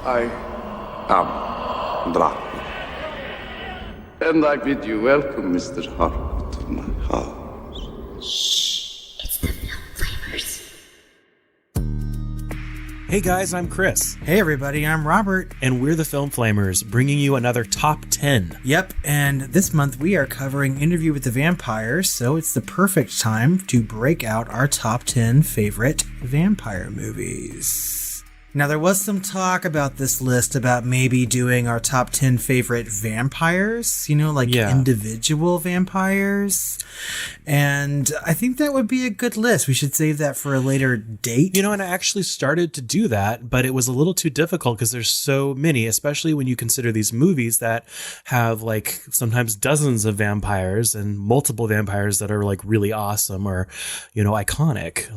I am Dracula. And I bid you welcome, Mr. Harker, to my house. Shh, it's the Film Flamers. Hey guys, I'm Chris. Hey everybody, I'm Robert. And we're the Film Flamers, bringing you another Top 10. Yep, and this month we are covering Interview with the Vampire, so it's the perfect time to break out our top 10 favorite vampire movies. Now, there was some talk about this list about maybe doing our top 10 favorite vampires, individual vampires. And I think that would be a good list. We should save that for a later date. And I actually started to do that, but it was a little too difficult because there's so many, especially when you consider these movies that have sometimes dozens of vampires and multiple vampires that are really awesome or, iconic.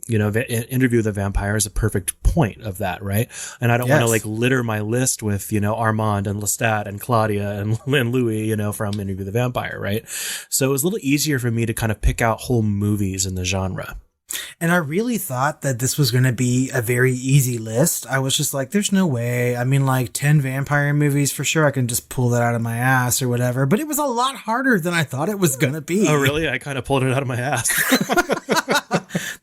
Interview with the Vampire is a perfect point of that, right? And I don't want to litter my list with, Armand and Lestat and Claudia and Louis, from Interview with the Vampire, right? So it was a little easier for me to kind of pick out whole movies in the genre. And I really thought that this was going to be a very easy list. I was just like, there's no way. 10 vampire movies for sure. I can just pull that out of my ass or whatever. But it was a lot harder than I thought it was going to be. Oh, really? I kind of pulled it out of my ass.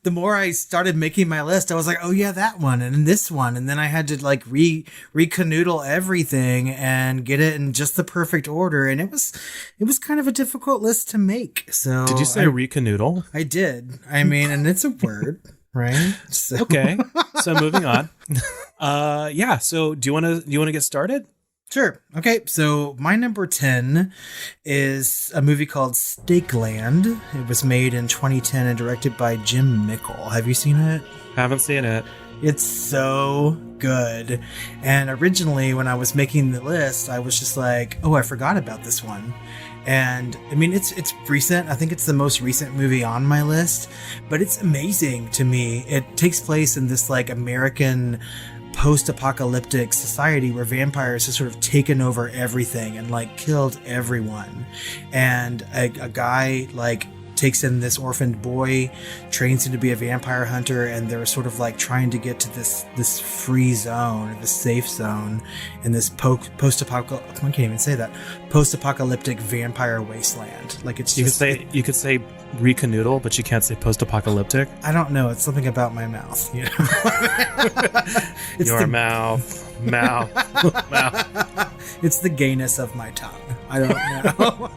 The more I started making my list, I was like, oh yeah, that one and this one. And then I had to recanoodle everything and get it in just the perfect order. And it was kind of a difficult list to make. So did you say recanoodle? I did. And it's a word, right? So. Okay. So moving on. So do you want to get started? Sure. Okay. So my number 10 is a movie called Stakeland. It was made in 2010 and directed by Jim Mickle. Have you seen it? Haven't seen it. It's so good. And originally when I was making the list, I was just like, oh, I forgot about this one. And it's recent. I think it's the most recent movie on my list, but it's amazing to me. It takes place in this American post-apocalyptic society where vampires have sort of taken over everything and killed everyone. And a guy takes in this orphaned boy, trains him to be a vampire hunter, and they're sort of trying to get to this free zone, this safe zone in this post-apocalyptic, I can't even say that, post-apocalyptic vampire wasteland. You could say recanoodle, but you can't say post-apocalyptic. I don't know. It's something about my mouth. It's your mouth. It's the gayness of my tongue. I don't know.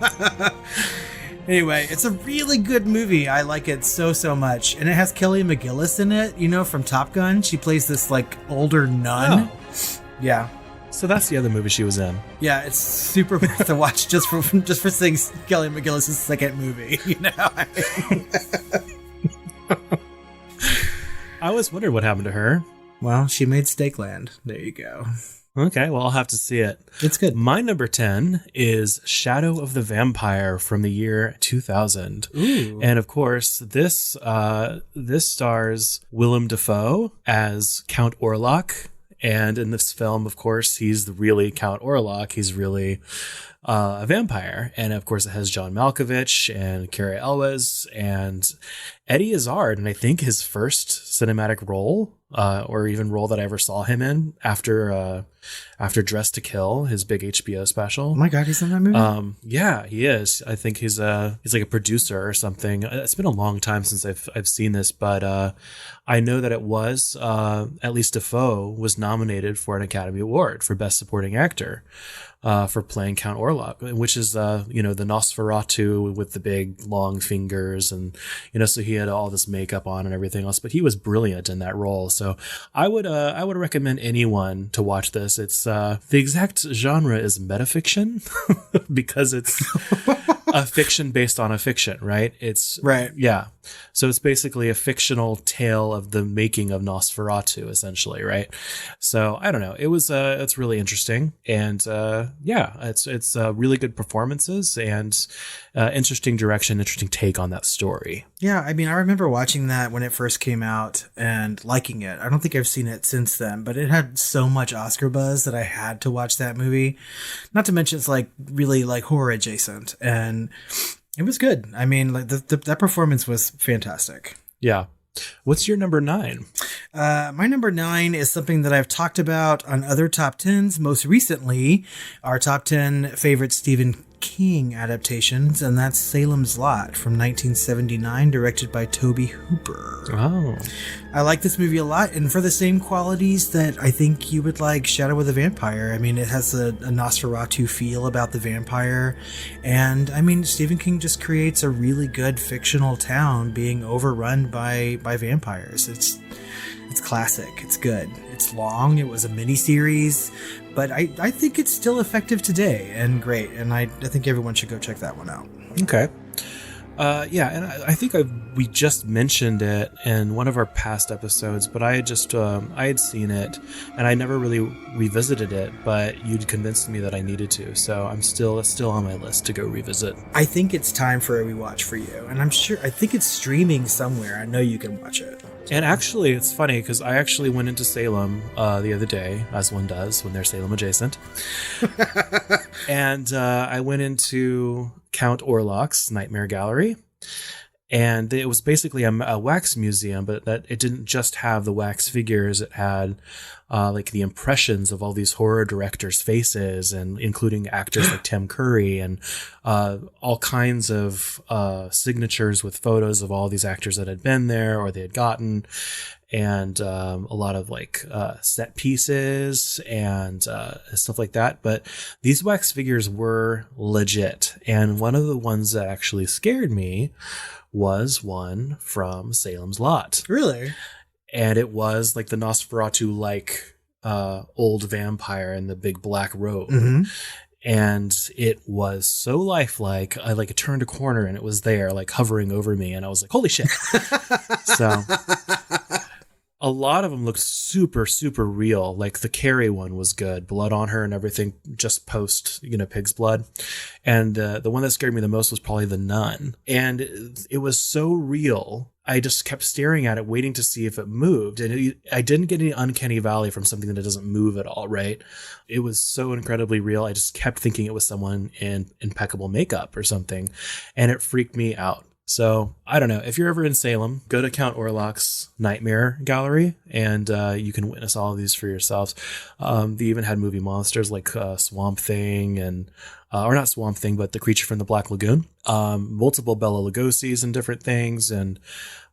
Anyway, it's a really good movie. I like it so much. And it has Kelly McGillis in it, from Top Gun. She plays this older nun. Oh. Yeah. So that's the other movie she was in. Yeah, it's super worth to watch just for seeing Kelly McGillis' second movie, I always wondered what happened to her. Well, she made Stakeland. There you go. Okay, well, I'll have to see it. It's good. My number 10 is Shadow of the Vampire from the year 2000. Ooh. And of course, this stars Willem Dafoe as Count Orlok. And in this film, of course, he's really Count Orlok. He's really a vampire. And of course, it has John Malkovich and Cary Elwes and Eddie Izzard. And I think his first cinematic role, or even role that I ever saw him in after Dress to Kill, his big HBO special. Oh my God, he's in that movie? Yeah, he is. I think he's like a producer or something. It's been a long time since I've seen this, but I know that it was, at least Dafoe was nominated for an Academy Award for Best Supporting Actor. For playing Count Orlok, which is, the Nosferatu with the big long fingers and, so he had all this makeup on and everything else, but he was brilliant in that role. So I would recommend anyone to watch this. It's, the exact genre is metafiction because it's a fiction based on a fiction, right? It's right. Yeah. So it's basically a fictional tale of the making of Nosferatu, essentially, right? So I don't know. It's really interesting, and it's really good performances and interesting direction, interesting take on that story. Yeah, I remember watching that when it first came out and liking it. I don't think I've seen it since then, but it had so much Oscar buzz that I had to watch that movie. Not to mention it's really horror adjacent, and it was good. That performance was fantastic. Yeah. What's your number 9? My number 9 is something that I've talked about on other top 10s. Most recently, our top 10 favorite Stephen King adaptations, and that's Salem's Lot from 1979, directed by Tobe Hooper. Oh. I like this movie a lot, and for the same qualities that I think you would like Shadow of the Vampire. I mean, it has a Nosferatu feel about the vampire, and I mean, Stephen King just creates a really good fictional town being overrun by vampires. It's classic. It's good. It's long. It was a mini-series, but I think it's still effective today and great, and I think everyone should go check that one out. Okay. Yeah, and I think we just mentioned it in one of our past episodes, but I had seen it, and I never really revisited it, but you'd convinced me that I needed to, so it's still on my list to go revisit. I think it's time for a rewatch for you, and I think it's streaming somewhere. I know you can watch it. And actually, it's funny because I actually went into Salem the other day, as one does when they're Salem adjacent. And I went into Count Orlok's Nightmare Gallery. And it was basically a wax museum, but that it didn't just have the wax figures. It had like the impressions of all these horror directors' faces, and including actors like Tim Curry, and all kinds of signatures with photos of all these actors that had been there or they had gotten, and a lot of like set pieces and stuff like that. But these wax figures were legit. And one of the ones that actually scared me was one from Salem's Lot. Really? And it was like the Nosferatu like old vampire in the big black robe. Mm-hmm. And it was so lifelike. I like turned a corner and it was there, like hovering over me, and I was like, holy shit. So a lot of them looked super, super real. Like the Carrie one was good. Blood on her and everything, just post, pig's blood. And the one that scared me the most was probably the nun. And it was so real. I just kept staring at it, waiting to see if it moved. And I didn't get any uncanny valley from something that doesn't move at all, right? It was so incredibly real. I just kept thinking it was someone in impeccable makeup or something. And it freaked me out. So I don't know. If you're ever in Salem, go to Count Orlok's Nightmare Gallery, and you can witness all of these for yourselves. They even had movie monsters like Swamp Thing and or not Swamp Thing, but the creature from the Black Lagoon. Multiple Bela Lugosi's and different things, and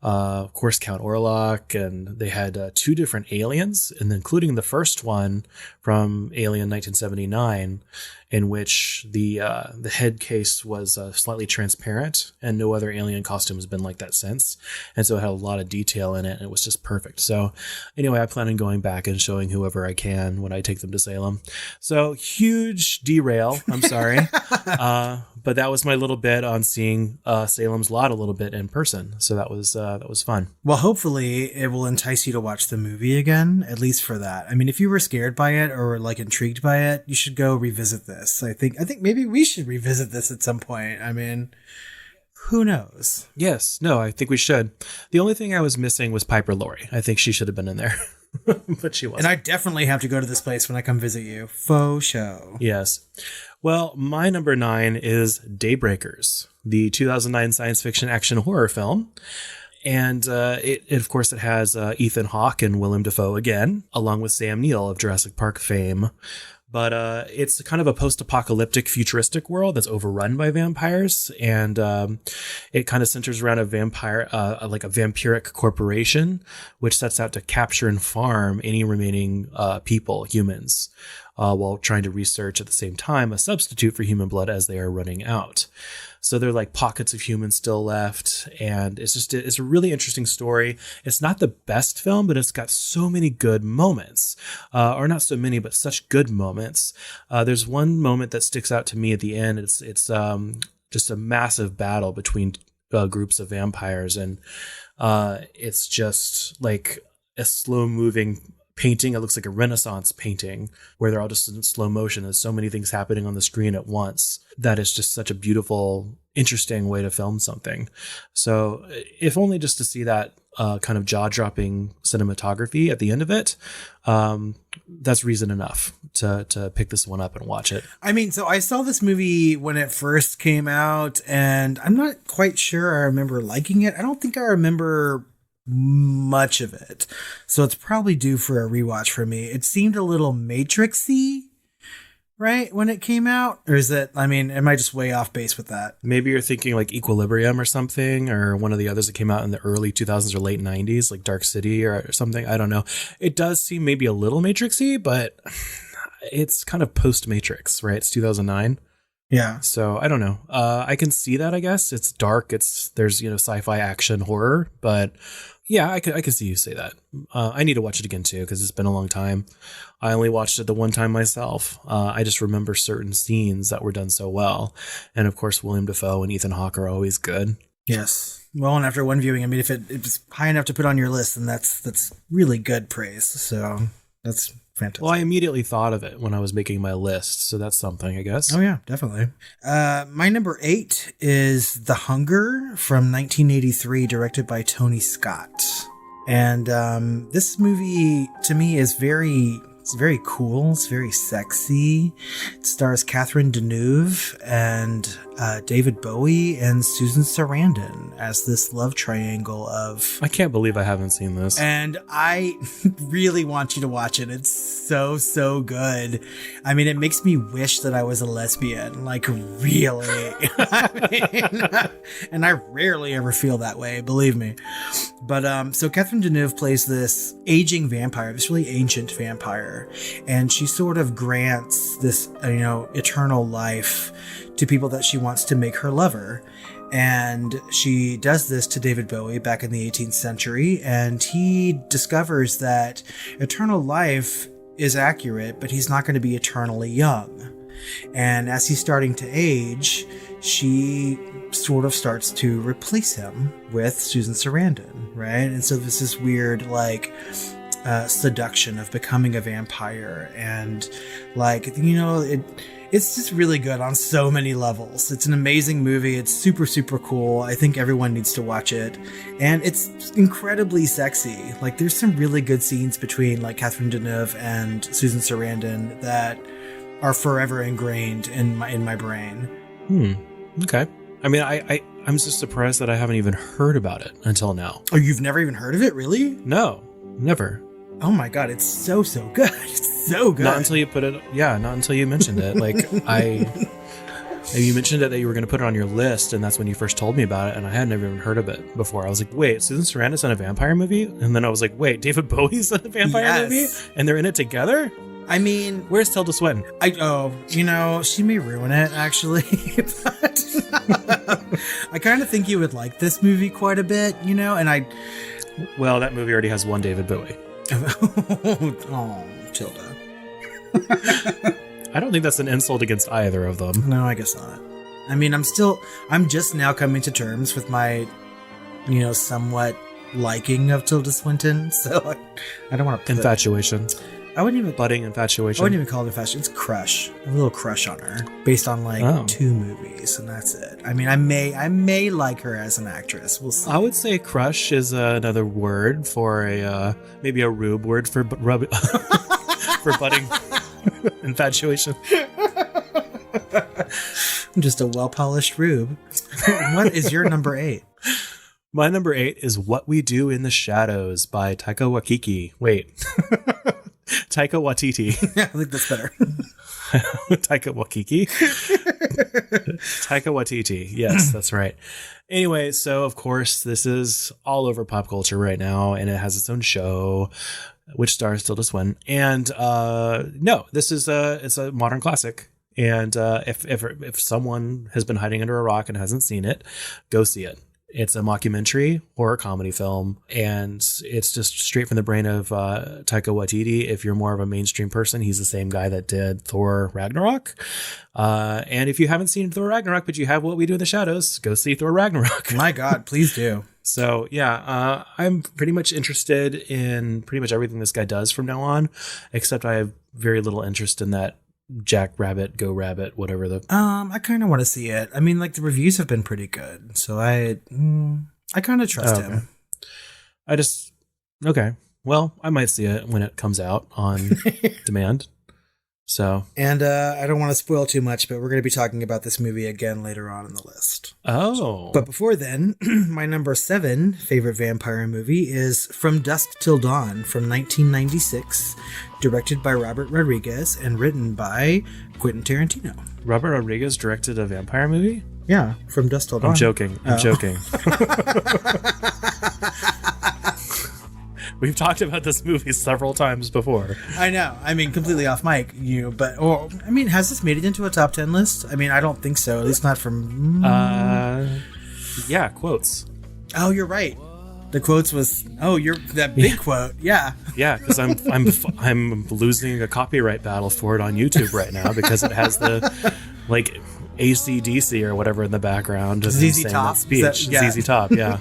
of course Count Orlok. And they had 2 different aliens, and including the first one from Alien 1979, in which the head case was slightly transparent, and no other alien costume has been like that since. And so it had a lot of detail in it, and it was just perfect. So anyway, I plan on going back and showing whoever I can when I take them to Salem. So huge derail. I'm sorry. But that was my little bit on seeing Salem's Lot a little bit in person. So that was fun. Well, hopefully it will entice you to watch the movie again, at least for that. I mean, if you were scared by it or like intrigued by it, you should go revisit this. I think maybe we should revisit this at some point. I mean, who knows? Yes. No, I think we should. The only thing I was missing was Piper Laurie. I think she should have been in there. But she wasn't. And I definitely have to go to this place when I come visit you. Faux show. Yes. Well, my number 9 is Daybreakers, the 2009 science fiction action horror film. And it of course, it has Ethan Hawke and Willem Dafoe again, along with Sam Neill of Jurassic Park fame. But it's kind of a post-apocalyptic futuristic world that's overrun by vampires. And it kind of centers around a vampire, like a vampiric corporation, which sets out to capture and farm any remaining people, humans, while trying to research at the same time a substitute for human blood as they are running out. So there are like pockets of humans still left. And it's a really interesting story. It's not the best film, but it's got so many good moments, or not so many, but such good moments. There's one moment that sticks out to me at the end. It's just a massive battle between groups of vampires. And it's just like a slow moving painting. It looks like a Renaissance painting where they're all just in slow motion. There's so many things happening on the screen at once. That is just such a beautiful, interesting way to film something. So if only just to see that kind of jaw-dropping cinematography at the end of it, that's reason enough to pick this one up and watch it. I mean, so I saw this movie when it first came out, and I'm not quite sure I remember liking it. I don't think I remember much of it. So it's probably due for a rewatch for me. It seemed a little Matrix-y, right, when it came out? Or is it, I mean, am I just way off base with that? Maybe you're thinking like Equilibrium or something, or one of the others that came out in the early 2000s or late 90s, like Dark City or something. I don't know. It does seem maybe a little Matrix-y, but it's kind of post-Matrix, right? It's 2009. Yeah. So I don't know. I can see that, I guess. It's dark. There's, sci-fi action horror, but yeah, I could see you say that. I need to watch it again too, because it's been a long time. I only watched it the one time myself. I just remember certain scenes that were done so well. And of course, William Dafoe and Ethan Hawke are always good. Yes. Well, and after one viewing, I mean, if it's high enough to put on your list, then that's really good praise. So that's fantastic. Well, I immediately thought of it when I was making my list, so that's something, I guess. Oh, yeah, definitely. My number 8 is The Hunger from 1983, directed by Tony Scott. And this movie, to me, is very cool. It's very sexy. It stars Catherine Deneuve and David Bowie and Susan Sarandon as this love triangle of... I can't believe I haven't seen this. And I really want you to watch it. It's so good. I mean, it makes me wish that I was a lesbian, like really. And I rarely ever feel that way, believe me. But so Catherine Deneuve plays this aging vampire, this really ancient vampire, and she sort of grants this, eternal life to people that she wants to make her lover. And she does this to David Bowie back in the 18th century, and he discovers that eternal life is accurate, but he's not going to be eternally young. And as he's starting to age, she sort of starts to replace him with Susan Sarandon, right? And so this is weird, seduction of becoming a vampire, and it's just really good on so many levels. It's an amazing movie. It's super cool. I think everyone needs to watch it, and it's incredibly sexy. Like, there's some really good scenes between Catherine Deneuve and Susan Sarandon that are forever ingrained in my brain. Okay. I mean, I'm just surprised that I haven't even heard about it until now. Oh, you've never even heard of it, really? No, never. Oh my god, it's so good. It's so good. Not until you not until you mentioned it. You mentioned it that you were going to put it on your list, and that's when you first told me about it, and I had never even heard of it before. I was like, wait, Susan Sarandon's in a vampire movie? And then I was like, wait, David Bowie's in a vampire movie? And they're in it together? I mean... Where's Tilda Swinton? She may ruin it, actually. But I kind of think you would like this movie quite a bit, and Well, that movie already has one David Bowie. Oh, Tilda. I don't think that's an insult against either of them. No, I guess not. I mean, I'm just now coming to terms with my, somewhat liking of Tilda Swinton, so I don't want to... Infatuation. I wouldn't even... Budding infatuation. I wouldn't even call it infatuation. It's crush. I have a little crush on her, based on 2 movies, and that's it. I mean, I may like her as an actress. We'll see. I would say crush is another word for maybe a rube word for for budding infatuation. I'm just a well-polished rube. What is your number 8? My number 8 is What We Do in the Shadows by Taika Waititi. Wait. Taika Waititi. Yeah, I think that's better. Taika Waititi. Taika Waititi. Yes, that's right. Anyway, so of course this is all over pop culture right now, and it has its own show, which stars Tilda Swinton. And this is it's a modern classic. And if someone has been hiding under a rock and hasn't seen it, go see it. It's a mockumentary horror comedy film, and it's just straight from the brain of Taika Waititi. If you're more of a mainstream person, he's the same guy that did Thor Ragnarok. And if you haven't seen Thor Ragnarok, but you have What We Do in the Shadows, go see Thor Ragnarok. My God, please do. So yeah, I'm pretty much interested in pretty much everything this guy does from now on, except I have very little interest in that Jack Rabbit, Go Rabbit, whatever the... I kind of want to see it. I mean, the reviews have been pretty good, so I kind of trust him. Okay. Well, I might see it when it comes out on demand. So, and I don't want to spoil too much, but we're going to be talking about this movie again later on in the list. Oh. But before then, my number 7 favorite vampire movie is From Dusk Till Dawn from 1996, directed by Robert Rodriguez and written by Quentin Tarantino. Robert Rodriguez directed a vampire movie? Yeah, From Dusk Till Dawn. I'm joking. I'm joking. We've talked about this movie several times before. I know. I mean, completely off mic, has this made it into a top 10 list? I mean, I don't think so. At least not from. Yeah, quotes. Oh, you're right. The quotes was. Oh, you're that big quote. Yeah. Yeah, because I'm losing a copyright battle for it on YouTube right now because it has the AC/DC or whatever in the background. ZZ Top speech. ZZ Top. Yeah.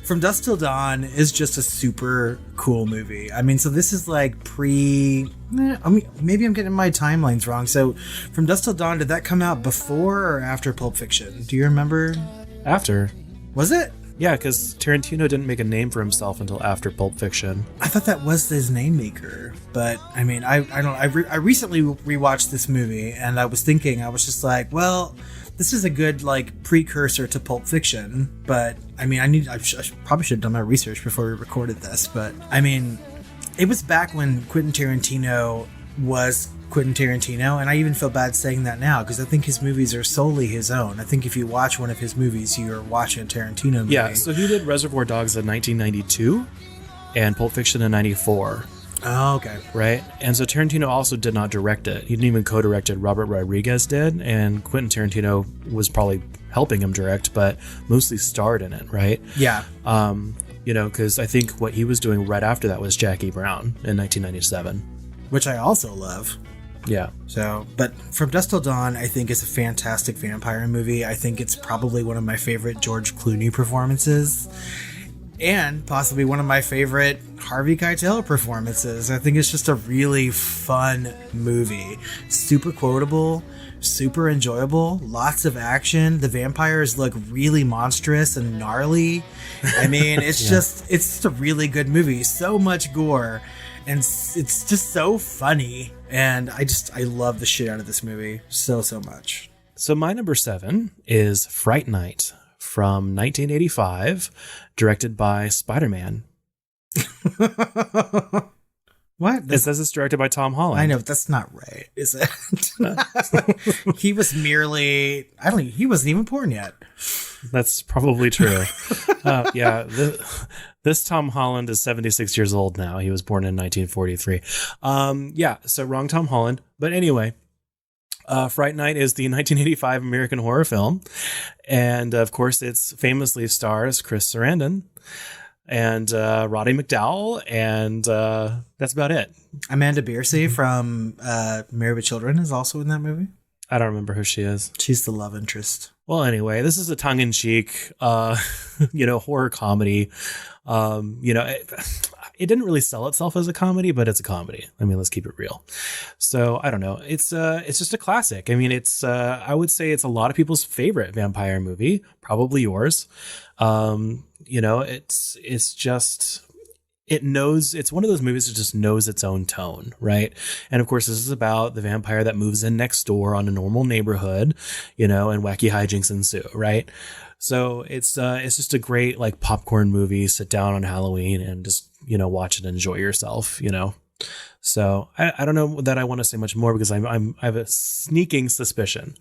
From Dusk Till Dawn is just a super cool movie. I mean, so this is like maybe I'm getting my timelines wrong. So From Dusk Till Dawn, did that come out before or after Pulp Fiction? Do you remember? After. Was it? Yeah, because Tarantino didn't make a name for himself until after Pulp Fiction. I thought that was his name maker. But I mean, I recently rewatched this movie and I was just like, well, this is a good precursor to Pulp Fiction, but I mean, I probably should have done my research before we recorded this. But I mean, it was back when Quentin Tarantino was Quentin Tarantino, and I even feel bad saying that now because I think his movies are solely his own. I think if you watch one of his movies, you're watching a Tarantino movie. Yeah, so he did Reservoir Dogs in 1992 and Pulp Fiction in 94. Oh, okay. Right? And so Tarantino also did not direct it. He didn't even co-direct it. Robert Rodriguez did, and Quentin Tarantino was probably helping him direct, but mostly starred in it, right? Yeah. Because I think what he was doing right after that was Jackie Brown in 1997. Which I also love. Yeah. So, but From Dusk Till Dawn, I think is a fantastic vampire movie. I think it's probably one of my favorite George Clooney performances. And possibly one of my favorite Harvey Keitel performances. I think it's just a really fun movie. Super quotable, super enjoyable, lots of action. The vampires look really monstrous and gnarly. I mean, it's just a really good movie. So much gore. And it's just so funny. And I love the shit out of this movie so much. So my number 7 is Fright Night from 1985, directed by Spider-Man. What? It says it's directed by Tom Holland. I know, but that's not right, is it? He was merely... he wasn't even born yet. That's probably true. This Tom Holland is 76 years old now. He was born in 1943. So wrong Tom Holland. But anyway... Fright Night is the 1985 American horror film. And of course, it famously stars Chris Sarandon and Roddy McDowall. And that's about it. Amanda Beersey from Married with Children is also in that movie. I don't remember who she is. She's the love interest. Well, anyway, this is a tongue-in-cheek, horror comedy. It didn't really sell itself as a comedy, but it's a comedy. I mean, let's keep it real. So I don't know. It's just a classic. I mean, I would say it's a lot of people's favorite vampire movie, probably yours. It's one of those movies that just knows its own tone, right? And of course, this is about the vampire that moves in next door on a normal neighborhood, and wacky hijinks ensue, right? So it's just a great popcorn movie. Sit down on Halloween and just watch it and enjoy yourself. So I don't know that I want to say much more because I have a sneaking suspicion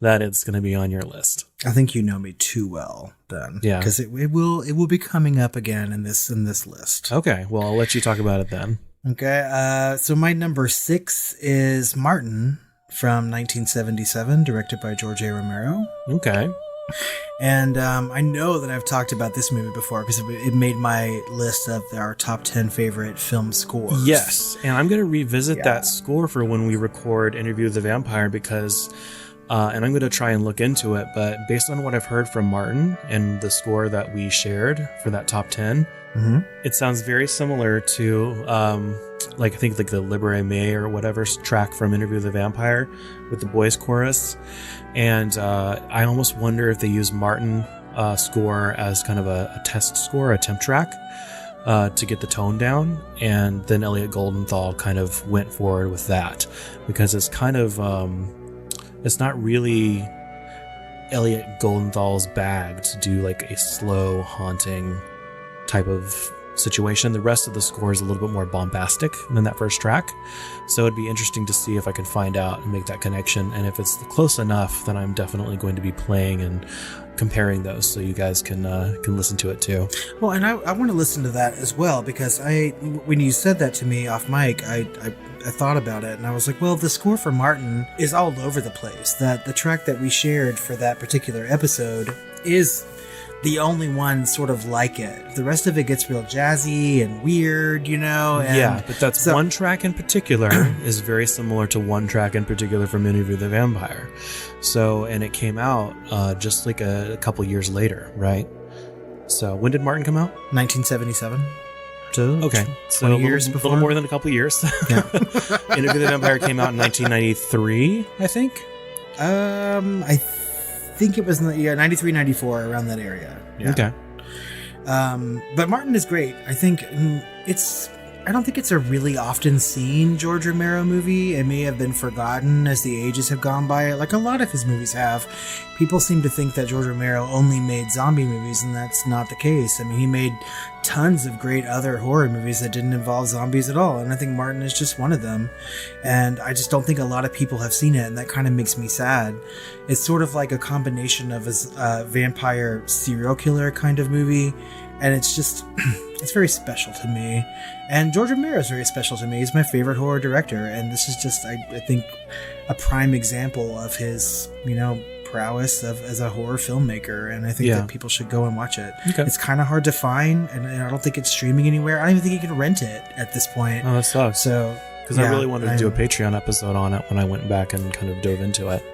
that it's going to be on your list. I think you know me too well then. Yeah, because it will be coming up again in this list. Okay, well I'll let you talk about it then. Okay, so my number 6 is Martin from 1977, directed by George A. Romero. Okay. And I know that I've talked about this movie before because it made my list of our top 10 favorite film scores. Yes, and I'm going to revisit that score for when we record Interview with the Vampire because, and I'm going to try and look into it, but based on what I've heard from Martin and the score that we shared for that top 10, it sounds very similar to, I think the Libere Me or whatever track from Interview with the Vampire with the boys chorus. And I almost wonder if they use Martin score as kind of a test score, a temp track, to get the tone down, and then Elliot Goldenthal kind of went forward with that, because it's kind of it's not really Elliot Goldenthal's bag to do like a slow, haunting type of situation. The rest of the score is a little bit more bombastic than that first track, so it'd be interesting to see if I can find out and make that connection, and if it's close enough, then I'm definitely going to be playing and comparing those so you guys can listen to it too. Well, and I want to listen to that as well, because when you said that to me off mic, I thought about it and I was like, well, the score for Martin is all over the place. That the track that we shared for that particular episode is the only one sort of like it. The rest of it gets real jazzy and weird, and yeah, but that's one track in particular is very similar to one track in particular from Interview with the Vampire. So, and it came out just like a couple years later, right? So when did Martin come out? 1977. So, okay, 20 years before. before. A little more than a couple years. Yeah. Interview with the Vampire came out in 1993, I think. I think it was 93, 94, around that area. Yeah. Okay. But Martin is great. I think I don't think it's a really often seen George Romero movie. It may have been forgotten as the ages have gone by, like a lot of his movies have. People seem to think that George Romero only made zombie movies, and that's not the case. I mean, he made tons of great other horror movies that didn't involve zombies at all, and I think Martin is just one of them. And I just don't think a lot of people have seen it, and that kind of makes me sad. It's sort of like a combination of a vampire serial killer kind of movie, and it's just it's very special to me. And George Romero is very special to me. He's my favorite horror director, and this is just I think a prime example of his prowess as a horror filmmaker, and I think that people should go and watch it. Okay. It's kind of hard to find, and I don't think it's streaming anywhere. I don't even think you can rent it at this point. Oh, that sucks. So, because I really wanted to do a Patreon episode on it when I went back and kind of dove into it.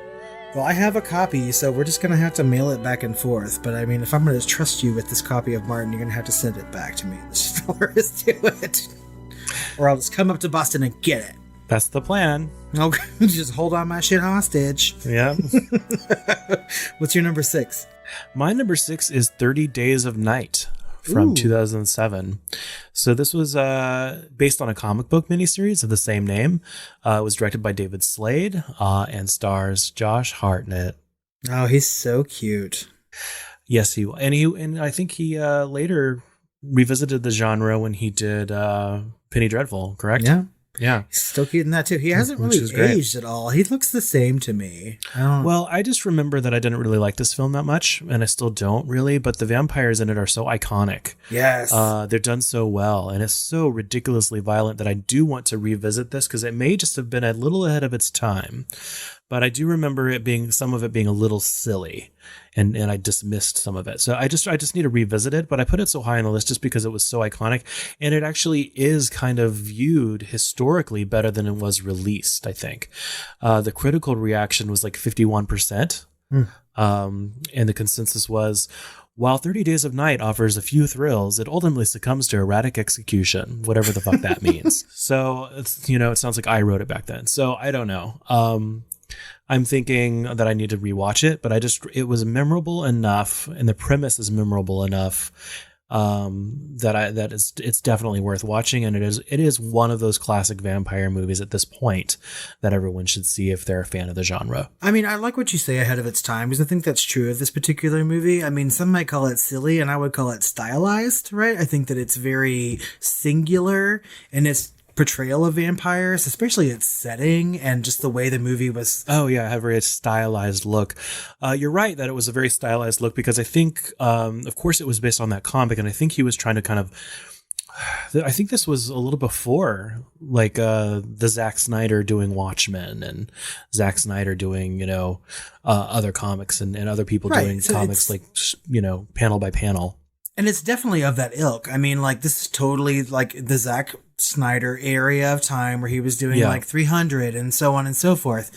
Well, I have a copy, so we're just going to have to mail it back and forth. But I mean, if I'm going to trust you with this copy of Martin, you're going to have to send it back to me. That's just all there is to it. Or I'll just come up to Boston and get it. That's the plan. Okay, just hold on my shit hostage. Yeah. What's your number 6? My number 6 is 30 Days of Night from 2007. So this was based on a comic book miniseries of the same name. It was directed by David Slade and stars Josh Hartnett. Oh, he's so cute. Yes, and I think he later revisited the genre when he did Penny Dreadful, correct? Yeah. He's still cute in that too. He hasn't really aged at all. He looks the same to me. Well, I just remember that I didn't really like this film that much, and I still don't really, but the vampires in it are so iconic. Yes. They're done so well, and it's so ridiculously violent that I do want to revisit this, because it may just have been a little ahead of its time. But I do remember some of it being a little silly, and I dismissed some of it. So I just need to revisit it, but I put it so high on the list just because it was so iconic, and it actually is kind of viewed historically better than it was released, I think. The critical reaction was like 51%, and the consensus was, while 30 Days of Night offers a few thrills, it ultimately succumbs to erratic execution, whatever the fuck that means. So, it's, it sounds like I wrote it back then. So I don't know. I'm thinking that I need to rewatch it, but it was memorable enough, and the premise is memorable enough it's definitely worth watching, and it is one of those classic vampire movies at this point that everyone should see if they're a fan of the genre. I mean, I like what you say, ahead of its time, because I think that's true of this particular movie. I mean, some might call it silly, and I would call it stylized, right? I think that it's very singular in its portrayal of vampires, especially its setting and just the way the movie was. Oh yeah, a very stylized look. You're right that it was a very stylized look, because I think, of course, it was based on that comic, and I think he was trying to I think this was a little before, like the Zack Snyder doing Watchmen, and Zack Snyder doing other comics, and other people doing comics like panel by panel. And it's definitely of that ilk. I mean, like, this is totally like the Zack Snyder area of time where he was doing like 300 and so on and so forth.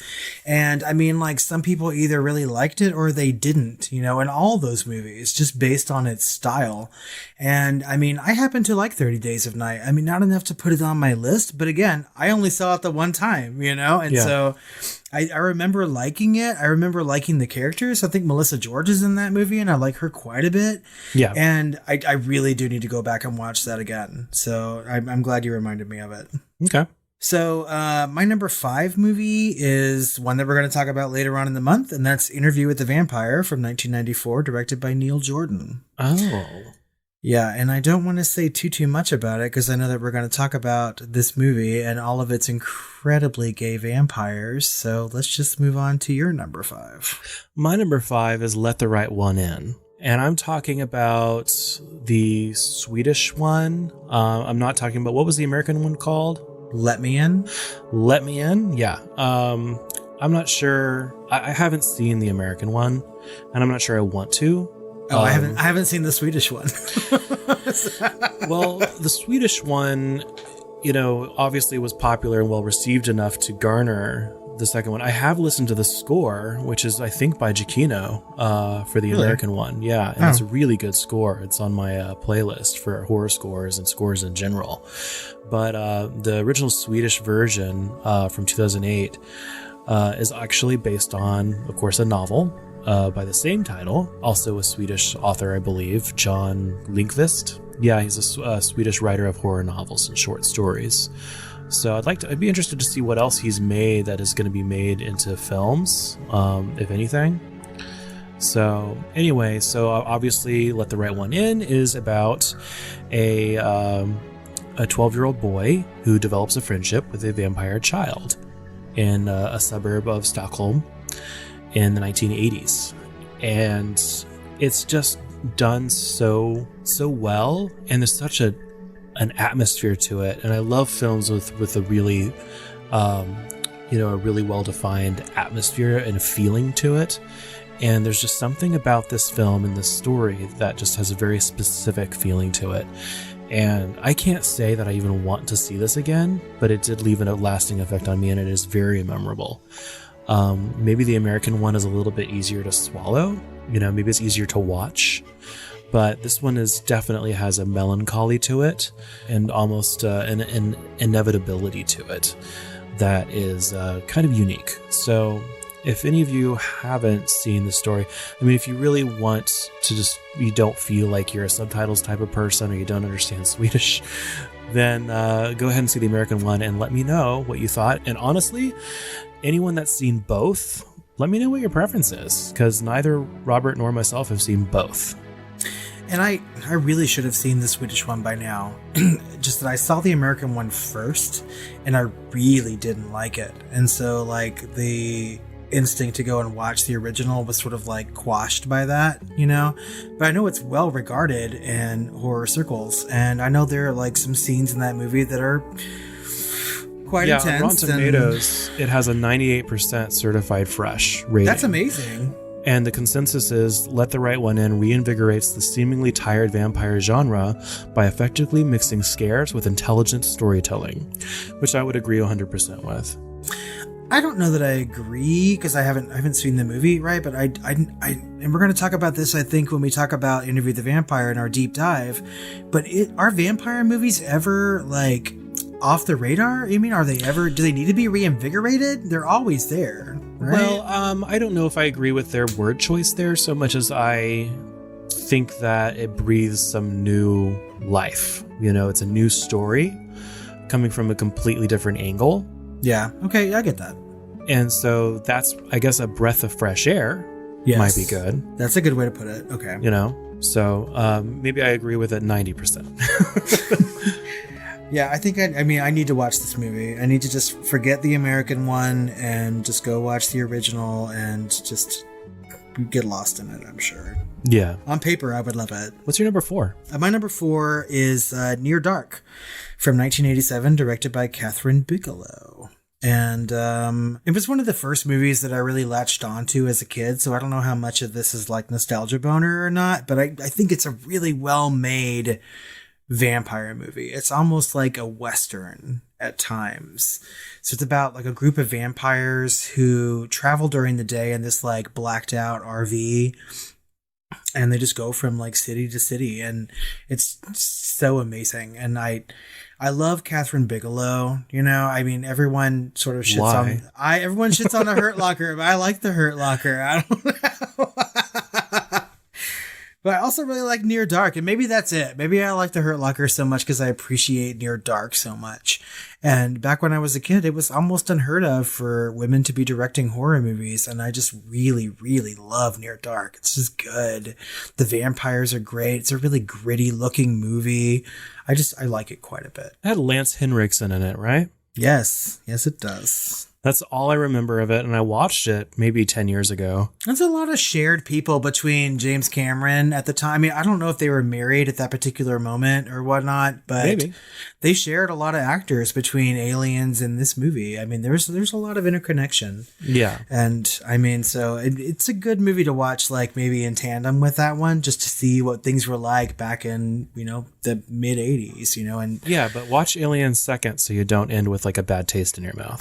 And I mean, like some people either really liked it or they didn't, you know, in all those movies, just based on its style. And I mean, I happen to like 30 Days of Night. I mean, not enough to put it on my list, but again, I only saw it the one time, you know? And so I remember liking it. I remember liking the characters. I think Melissa George is in that movie and I like her quite a bit. Yeah. And I really do need to go back and watch that again. So I'm glad you reminded me of it. Okay. So my number 5 movie is one that we're going to talk about later on in the month, and that's Interview with the Vampire from 1994, directed by Neil Jordan. Oh. Yeah, and I don't want to say too much about it because I know that we're going to talk about this movie and all of its incredibly gay vampires. So let's just move on to your number 5. My number 5 is Let the Right One In. And I'm talking about the Swedish one. I'm not talking about, what was the American one called? Let Me In? Let Me In? Yeah. I'm not sure. I haven't seen the American one, and I'm not sure I want to. Oh, I haven't seen the Swedish one. Well, the Swedish one, you know, obviously was popular and well received enough to garner the second one. I have listened to the score, which is I think by Giacchino, for the American one. Yeah, and it's a really good score. It's on my playlist for horror scores and scores in general. But the original Swedish version from 2008 is actually based on, of course, a novel by the same title, also a Swedish author, I believe, John Lindqvist. Yeah, he's a Swedish writer of horror novels and short stories. So I'd be interested to see what else he's made that is going to be made into films, if anything. So anyway, so obviously Let the Right One In is about a 12-year-old boy who develops a friendship with a vampire child in a suburb of Stockholm in the 1980s. And it's just done so well, and there's such an atmosphere to it. And I love films with a really a really well-defined atmosphere and a feeling to it. And there's just something about this film and this story that just has a very specific feeling to it. And I can't say that I even want to see this again, but it did leave a lasting effect on me, and it is very memorable. Maybe the American one is a little bit easier to swallow, you know, maybe it's easier to watch, but this one definitely has a melancholy to it and almost an inevitability to it that is kind of unique. So if any of you haven't seen the story, I mean, if you really want to you don't feel like you're a subtitles type of person or you don't understand Swedish, then go ahead and see the American one and let me know what you thought. And honestly, anyone that's seen both, let me know what your preference is, because neither Robert nor myself have seen both. And I really should have seen the Swedish one by now. Just that I saw the American one first, and I really didn't like it. And so, like, the instinct to go and watch the original was sort of like quashed by that, you know? But I know it's well regarded in horror circles, and I know there are like some scenes in that movie that are quite intense. On Rotten Tomatoes, it has a 98% certified fresh rating. That's amazing. And the consensus is Let the Right One In reinvigorates the seemingly tired vampire genre by effectively mixing scares with intelligent storytelling, which I would agree 100% with. I don't know that I agree because I haven't seen the movie, right? But I and we're going to talk about this, I think, when we talk about Interview with the Vampire in our deep dive. But are vampire movies ever like off the radar? I mean, do they need to be reinvigorated? They're always there, right? Well, I don't know if I agree with their word choice there so much as I think that it breathes some new life. You know, it's a new story coming from a completely different angle. Yeah. Okay. I get that. And so that's, I guess, a breath of fresh air. Yes. Might be good. That's a good way to put it. Okay. You know, so maybe I agree with it 90%. Yeah, I think I need to watch this movie. I need to just forget the American one and just go watch the original and just get lost in it, I'm sure. Yeah. On paper, I would love it. What's your number 4? My number 4 is Near Dark from 1987, directed by Catherine Bigelow. And it was one of the first movies that I really latched onto as a kid, so I don't know how much of this is like nostalgia boner or not, but I think it's a really well-made vampire movie. It's almost like a Western at times. So it's about like a group of vampires who travel during the day in this like blacked out RV, and they just go from like city to city, and it's so amazing. And I love Catherine Bigelow. You know, I mean, everyone sort of shits everyone shits on the Hurt Locker, but I like the Hurt Locker. I don't know. But I also really like Near Dark, and maybe that's it. Maybe I like the Hurt Locker so much because I appreciate Near Dark so much. And back when I was a kid, it was almost unheard of for women to be directing horror movies, and I just really, really love Near Dark. It's just good. The vampires are great. It's a really gritty looking movie. I like it quite a bit. It had Lance Henriksen in it, right? Yes, it does. That's all I remember of it, and I watched it maybe 10 years ago. There's a lot of shared people between James Cameron at the time. I mean, I don't know if they were married at that particular moment or whatnot, but maybe they shared a lot of actors between Aliens and this movie. I mean, there's a lot of interconnection. Yeah. And I mean, so it's a good movie to watch, like maybe in tandem with that one, just to see what things were like back in, you know, the mid 80s, you know, and yeah, but watch Aliens second so you don't end with like a bad taste in your mouth.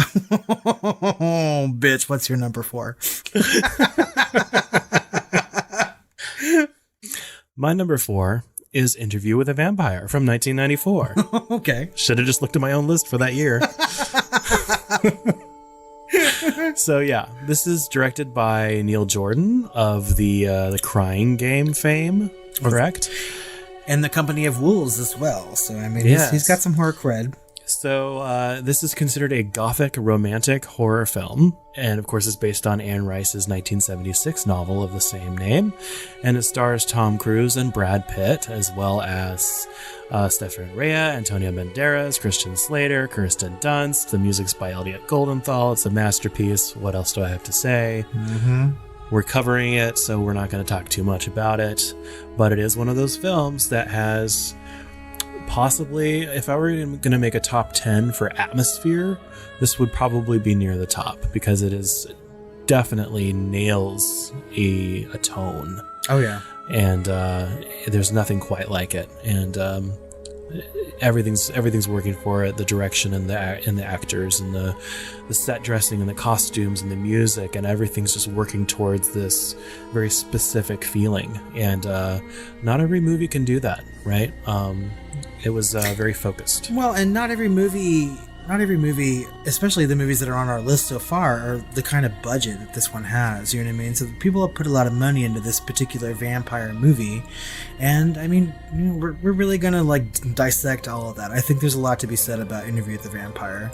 Oh, bitch, what's your number 4? My number 4 is Interview with a Vampire from 1994. Okay. Should have just looked at my own list for that year. So yeah, this is directed by Neil Jordan of the Crying Game fame, correct? And the Company of Wolves as well. So I mean, yes. he's got some horror cred. So this is considered a gothic romantic horror film, and of course it's based on Anne Rice's 1976 novel of the same name, and it stars Tom Cruise and Brad Pitt, as well as Stefan Rea, Antonio Banderas, Christian Slater, Kirsten Dunst. The music's by Elliot Goldenthal. It's a masterpiece. What else do I have to say? Mm-hmm. We're covering it, so we're not going to talk too much about it, but it is one of those films that has... possibly, if I were going to make a top 10 for atmosphere, this would probably be near the top because it is definitely nails a tone. Oh yeah, and there's nothing quite like it, and everything's working for it. The direction and the actors and the set dressing and the costumes and the music and everything's just working towards this very specific feeling. And not every movie can do that, right? It was very focused. Well, and not every movie, especially the movies that are on our list so far, are the kind of budget that this one has. You know what I mean? So people have put a lot of money into this particular vampire movie, and I mean, you know, we're really gonna like dissect all of that. I think there's a lot to be said about Interview with the Vampire.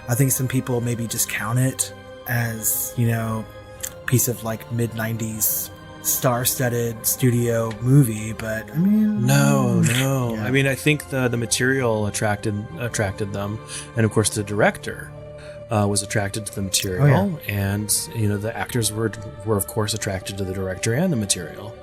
I think some people maybe just count it as, you know, a piece of like mid 90s star-studded studio movie, but I mean, no. Yeah. I mean, I think the material attracted them, and of course the director was attracted to the material, and you know the actors were of course attracted to the director and the material.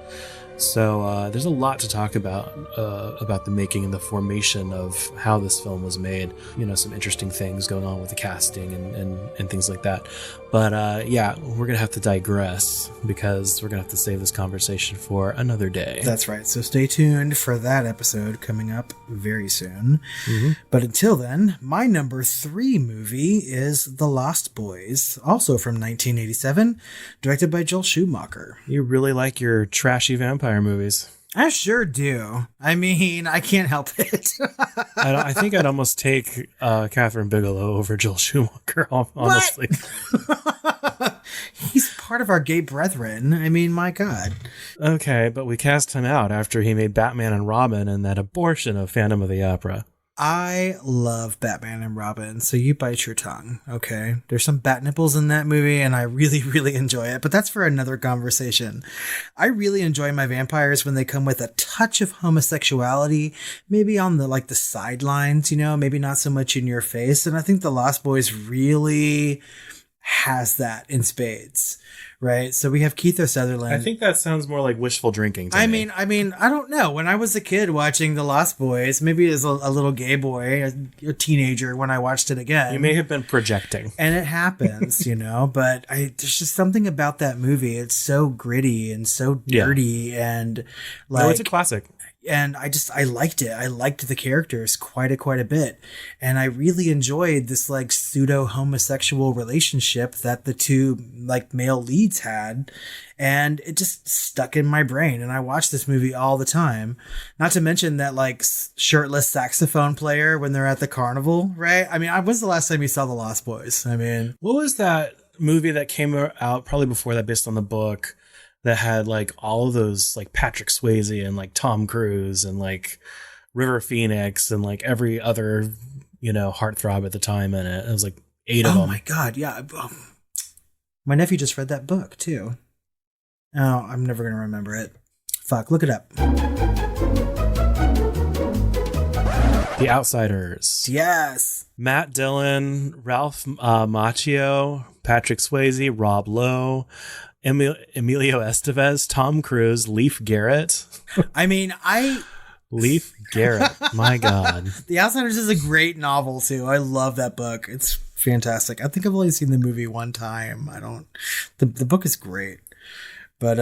So there's a lot to talk about the making and the formation of how this film was made. You know, some interesting things going on with the casting and things like that. But yeah, we're going to have to digress because we're going to have to save this conversation for another day. That's right. So stay tuned for that episode coming up very soon. Mm-hmm. But until then, my number 3 movie is The Lost Boys, also from 1987, directed by Joel Schumacher. You really like your trashy vampire movies. I sure do. I mean, I can't help it. I think I'd almost take Catherine Bigelow over Joel Schumacher, honestly. He's part of our gay brethren. I mean, my God. Okay, but we cast him out after he made Batman and Robin and that abortion of Phantom of the Opera. I love Batman and Robin, so you bite your tongue, okay? There's some bat nipples in that movie, and I really, really enjoy it, but that's for another conversation. I really enjoy my vampires when they come with a touch of homosexuality, maybe on the sidelines, you know, maybe not so much in your face, and I think The Lost Boys really has that in spades. Right, so we have Kiefer Sutherland. I think that sounds more like wishful drinking to me. I mean, I don't know. When I was a kid watching The Lost Boys, maybe as a little gay boy, a teenager, when I watched it again, you may have been projecting, and it happens, you know. But there's just something about that movie. It's so gritty and so dirty, and like, no, it's a classic. And I liked it. I liked the characters quite a bit. And I really enjoyed this like pseudo homosexual relationship that the two like male leads had. And it just stuck in my brain. And I watched this movie all the time. Not to mention that like shirtless saxophone player when they're at the carnival, right? I mean, when's the last time you saw The Lost Boys? I mean, what was that movie that came out probably before that based on the book that had like all of those like Patrick Swayze and like Tom Cruise and like River Phoenix and like every other, heartthrob at the time in it. It was like 8 of them. Oh my God. Yeah. My nephew just read that book too. Oh, I'm never going to remember it. Fuck, look it up. The Outsiders. Yes. Matt Dillon, Ralph Macchio, Patrick Swayze, Rob Lowe, Emilio Estevez, Tom Cruise, Leif Garrett. I mean, Leif Garrett. My God. The Outsiders is a great novel too. I love that book. It's fantastic. I think I've only seen the movie one time. The book is great, but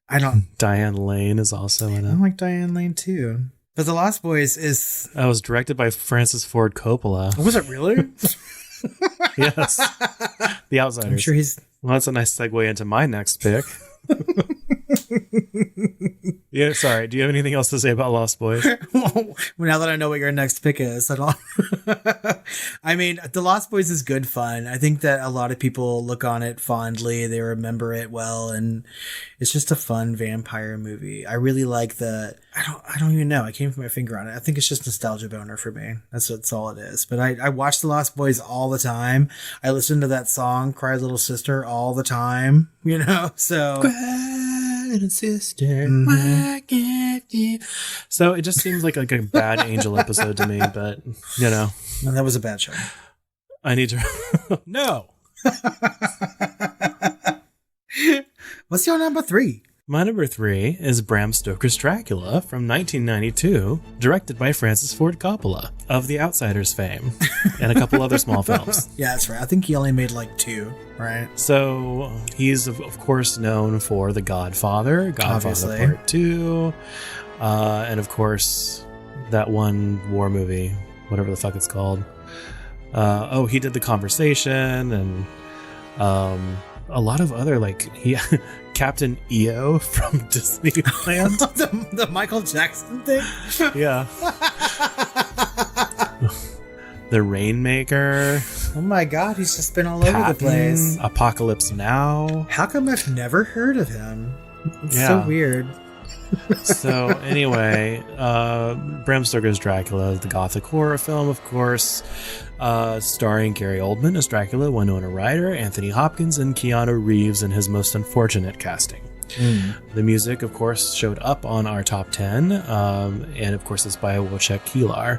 I don't. Diane Lane is also in it. I like Diane Lane too. But The Lost Boys is. That was directed by Francis Ford Coppola. Was it really? Yes. The Outsiders. I'm sure he's. Well, that's a nice segue into my next pick. Yeah, sorry. Do you have anything else to say about Lost Boys? Well, now that I know what your next pick is, I don't. I mean, The Lost Boys is good fun. I think that a lot of people look on it fondly. They remember it well, and it's just a fun vampire movie. I really like the. I don't even know. I can't put my finger on it. I think it's just nostalgia boner for me. That's all it is. But I watch The Lost Boys all the time. I listen to that song, Cry Little Sister, all the time. So. Little sister, why can't you? So it just seems like a bad Angel episode to me, but No, that was a bad show. I need to. No. What's your number 3? My number 3 is Bram Stoker's Dracula from 1992, directed by Francis Ford Coppola of The Outsiders fame and a couple other small films. Yeah, that's right. I think he only made like 2, right? So he's of course known for The Godfather, Obviously. Part 2, and of course that one war movie, whatever the fuck it's called. He did The Conversation and a lot of other Captain EO from Disneyland. the Michael Jackson thing? Yeah. The Rainmaker. Oh my God, he's just been all over the place. Apocalypse Now. How come I've never heard of him? It's so weird. So anyway, Bram Stoker's Dracula, the gothic horror film, of course, starring Gary Oldman as Dracula, Winona Ryder, Anthony Hopkins, and Keanu Reeves in his most unfortunate casting. The music, of course, showed up on our top 10, and of course it's by Wojciech Kilar.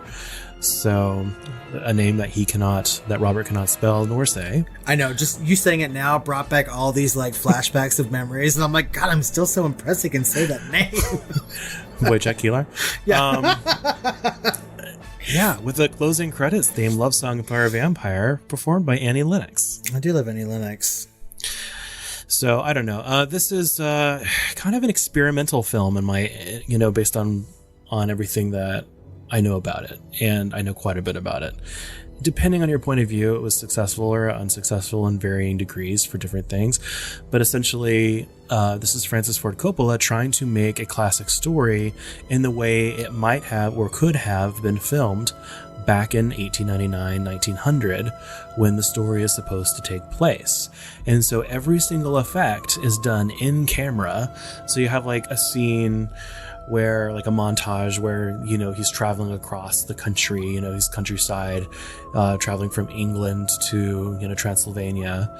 So a name that Robert cannot spell nor say. I know, just you saying it now brought back all these flashbacks of memories, and I'm like, God, I'm still so impressed he can say that name. Wojciech Kilar. Yeah. Yeah, with the closing credits theme, Love Song for a Vampire, performed by Annie Lennox. I do love Annie Lennox. So I don't know. This is kind of an experimental film in my, based on everything that I know about it, and I know quite a bit about it. Depending on your point of view, it was successful or unsuccessful in varying degrees for different things. But essentially, this is Francis Ford Coppola trying to make a classic story in the way it might have or could have been filmed back in 1899, 1900, when the story is supposed to take place. And so every single effect is done in camera. So you have a scene where a montage where he's traveling across the country, his countryside, traveling from England to Transylvania,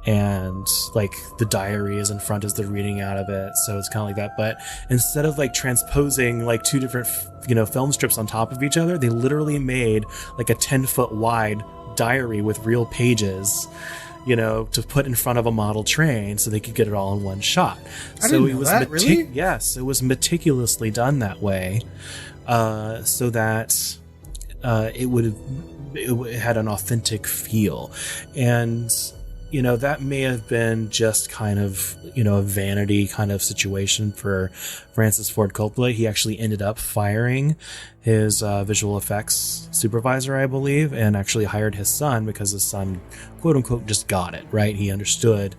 and the diary is in front as they're reading out of it, so it's kind of like that. But instead of transposing 2 different film strips on top of each other, they literally made a 10-foot wide diary with real pages to put in front of a model train so they could get it all in one shot. So it was really? Yes, it was meticulously done that way, so that it had an authentic feel. And that may have been just kind of, a vanity kind of situation for Francis Ford Coppola. He actually ended up firing his visual effects supervisor, I believe, and actually hired his son because his son, quote unquote, just got it, right? He understood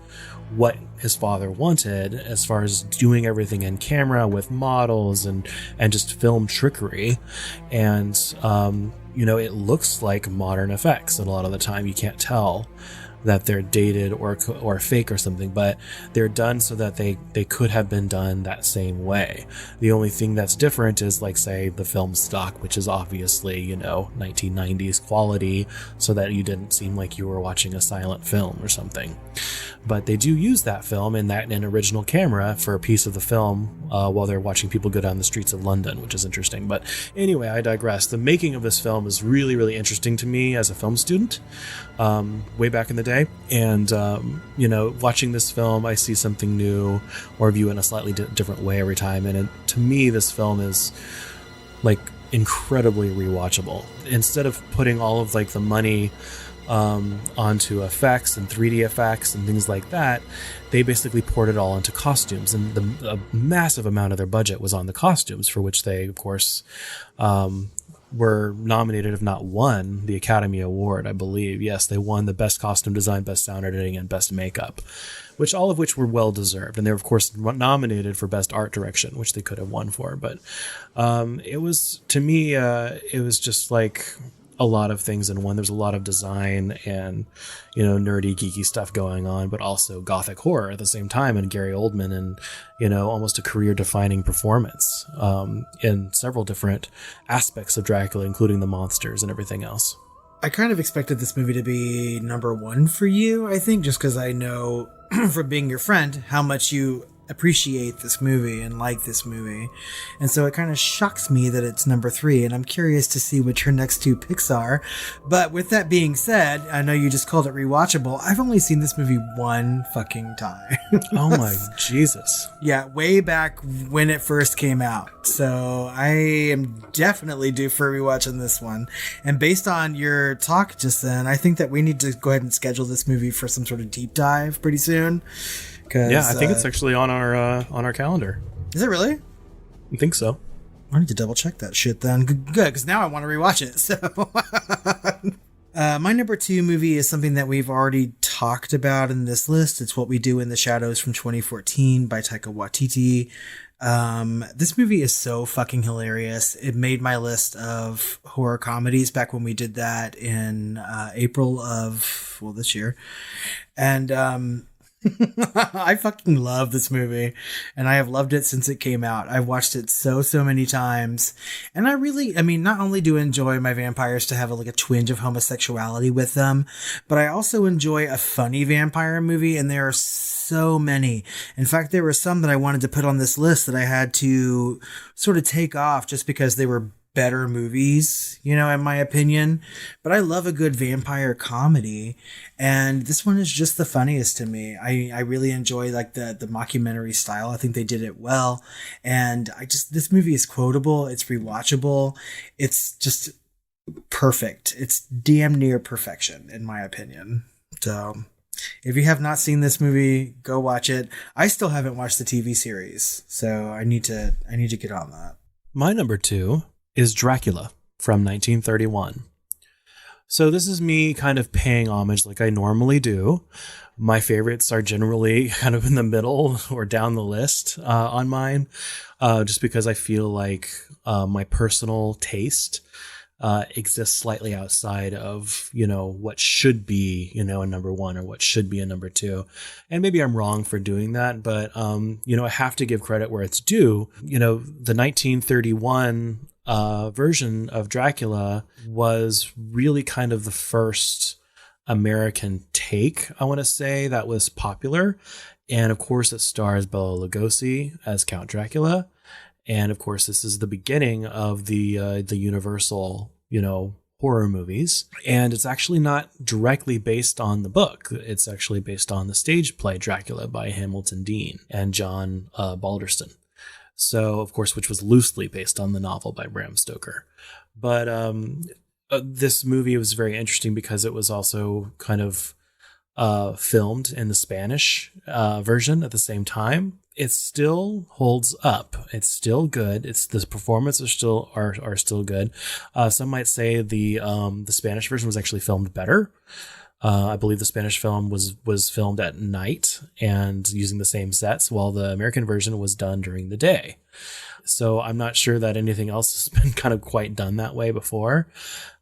what his father wanted as far as doing everything in camera with models and just film trickery. And, it looks like modern effects, and a lot of the time you can't tell that they're dated or fake or something, but they're done so that they could have been done that same way. The only thing that's different is, like, say, the film stock, which is obviously, 1990s quality, so that you didn't seem like you were watching a silent film or something. But they do use that film in an original camera for a piece of the film while they're watching people go down the streets of London, which is interesting. But anyway, I digress. The making of this film is really, really interesting to me as a film student way back in the day. And, watching this film, I see something new or view it in a slightly different way every time. And to me, this film is like incredibly rewatchable. Instead of putting all of the money onto effects and 3D effects and things like that, they basically poured it all into costumes, and a massive amount of their budget was on the costumes, for which they, of course, were nominated, if not won, the Academy Award, I believe. Yes, they won the Best Costume Design, Best Sound Editing, and Best Makeup, all of which were well deserved. And they were, of course, nominated for Best Art Direction, which they could have won for. But it was, to me, it was just like a lot of things in one. There's a lot of design and, nerdy, geeky stuff going on, but also gothic horror at the same time, and Gary Oldman, and, almost a career-defining performance in several different aspects of Dracula, including the monsters and everything else. I kind of expected this movie to be number one for you, I think, just because I know from being your friend how much you appreciate this movie and like this movie. And so it kind of shocks me that it's number 3, and I'm curious to see what your next 2 picks are. But with that being said, I know you just called it rewatchable. I've only seen this movie one fucking time. Oh my Jesus. Yeah, way back when it first came out. So I am definitely due for a rewatch on this one. And based on your talk just then, I think that we need to go ahead and schedule this movie for some sort of deep dive pretty soon. Yeah, I think it's actually on our calendar. Is it really? I think so. I need to double check that shit then. Good, because now I want to rewatch it. So, my number 2 movie is something that we've already talked about in this list. It's What We Do in the Shadows from 2014 by Taika Waititi. This movie is so fucking hilarious. It made my list of horror comedies back when we did that in April of this year, and I fucking love this movie, and I have loved it since it came out. I've watched it so many times, and I mean, not only do I enjoy my vampires to have a twinge of homosexuality with them, but I also enjoy a funny vampire movie, and there are so many. In fact, there were some that I wanted to put on this list that I had to sort of take off just because they were better movies, in my opinion. But I love a good vampire comedy, and this one is just the funniest to me. I really enjoy the mockumentary style. I think they did it well, and this movie is quotable, it's rewatchable, it's just perfect. It's damn near perfection in my opinion. So if you have not seen this movie, go watch it. I still haven't watched the TV series, so I need to get on that. My number 2 is Dracula from 1931. So this is me kind of paying homage like I normally do. My favorites are generally kind of in the middle or down the list on mine, just because I feel like my personal taste exists slightly outside of, what should be, a number 1 or what should be a number 2. And maybe I'm wrong for doing that, but, I have to give credit where it's due. The 1931 version of Dracula was really kind of the first American take, I want to say, that was popular. And of course, it stars Bela Lugosi as Count Dracula. And of course, this is the beginning of the Universal, horror movies. And it's actually not directly based on the book. It's actually based on the stage play Dracula by Hamilton Dean and John Balderston. So, of course, which was loosely based on the novel by Bram Stoker. But this movie was very interesting because it was also kind of filmed in the Spanish version at the same time, it still holds up. It's still good. The performances are still good. Some might say the Spanish version was actually filmed better. I believe the Spanish film was filmed at night and using the same sets, while the American version was done during the day. So I'm not sure that anything else has been kind of quite done that way before.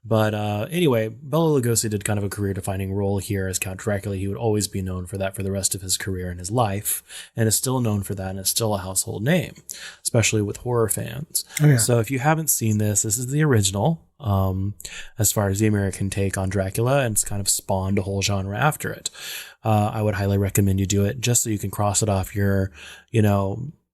But anyway, Bela Lugosi did kind of a career-defining role here as Count Dracula. He would always be known for that for the rest of his career and his life, and is still known for that, and is still a household name, especially with horror fans. Oh, yeah. So if you haven't seen this is the original, as far as the American take on Dracula, and it's kind of spawned a whole genre after it. I would highly recommend you do it just so you can cross it off your,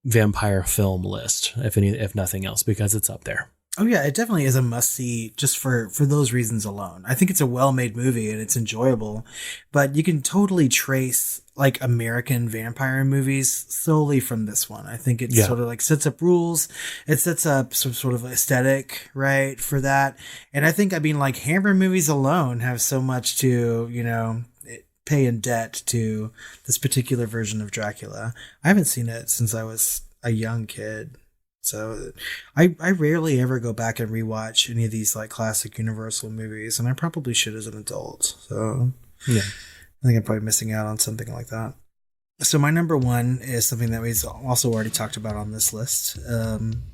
vampire film list, if nothing else, because it's up there. Oh yeah, it definitely is a must-see just for those reasons alone. I think it's a well-made movie and it's enjoyable, but you can totally trace like American vampire movies solely from this one. I think it sort of like sets up rules. It sets up some sort of aesthetic, right, for that. And I think, like Hammer movies alone have so much to, pay in debt to this particular version of Dracula. I haven't seen it since I was a young kid. So I rarely ever go back and rewatch any of these like classic Universal movies, and I probably should as an adult. So yeah, I think I'm probably missing out on something like that. So my number one is something that we've also already talked about on this list.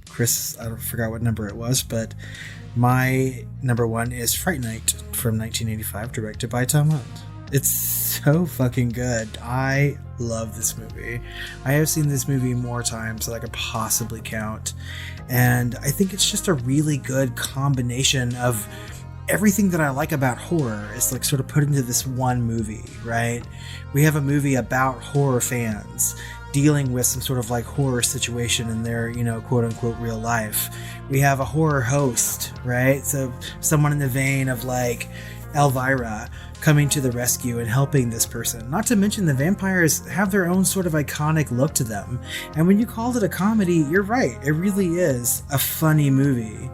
Chris, I forgot what number it was, but my number one is Fright Night from 1985, directed by Tom Hunt. It's so fucking good. I love this movie. I have seen this movie more times than I could possibly count. And I think it's just a really good combination of everything that I like about horror is like sort of put into this one movie, right? We have a movie about horror fans dealing with some sort of like horror situation in their, quote unquote real life. We have a horror host, right? So someone in the vein of like Elvira coming to the rescue and helping this person. Not to mention the vampires have their own sort of iconic look to them. And when you called it a comedy, you're right. It really is a funny movie.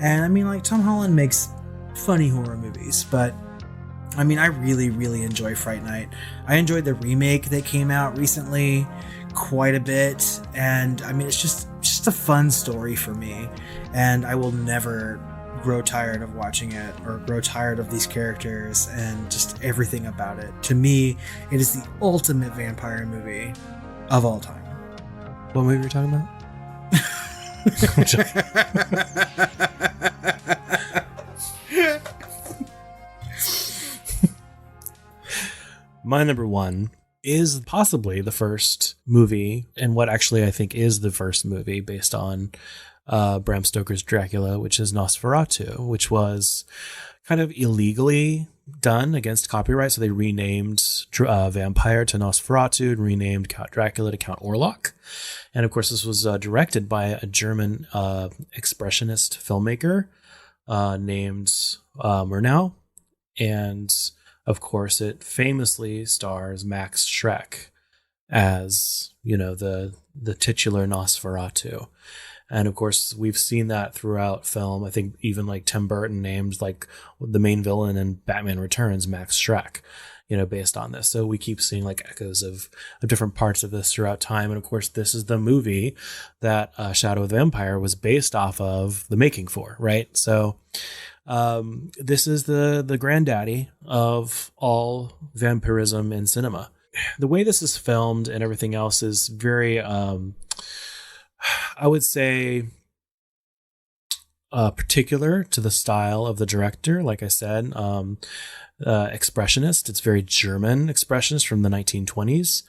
And like Tom Holland makes funny horror movies, but I really, really enjoy Fright Night. I enjoyed the remake that came out recently quite a bit. And it's just a fun story for me. And I will never grow tired of watching it or grow tired of these characters and just everything about it. To me, it is the ultimate vampire movie of all time. What movie are you talking about? My number one is possibly the first movie, and what actually I think is the first movie based on Bram Stoker's Dracula, which is Nosferatu, which was kind of illegally done against copyright. So they renamed Vampire to Nosferatu and renamed Count Dracula to Count Orlok. And of course, this was directed by a German expressionist filmmaker named Murnau. And of course, it famously stars Max Schreck as, the titular Nosferatu. And of course, we've seen that throughout film. I think even like Tim Burton named like the main villain in Batman Returns, Max Schreck, based on this. So we keep seeing like echoes of different parts of this throughout time. And of course, this is the movie that Shadow of the Vampire was based off of the making for, right? So this is the granddaddy of all vampirism in cinema. The way this is filmed and everything else is very... I would say particular to the style of the director. Like I said, expressionist. It's very German expressionist from the 1920s,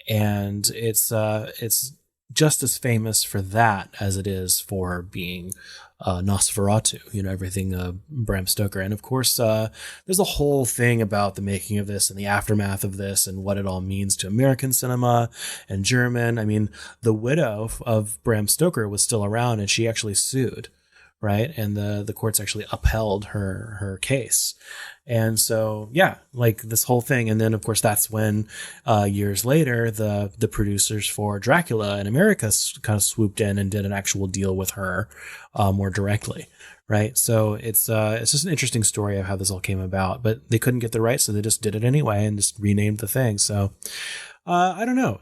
and it's just as famous for that as it is for being Nosferatu, everything Bram Stoker. And of course, there's a whole thing about the making of this and the aftermath of this and what it all means to American cinema and German. The widow of Bram Stoker was still around, and she actually sued, right? And the courts actually upheld her case. And so, yeah, like this whole thing. And then, of course, that's when years later, the producers for Dracula in America kind of swooped in and did an actual deal with her more directly, right? So it's just an interesting story of how this all came about, but they couldn't get the rights, so they just did it anyway and just renamed the thing. So I don't know.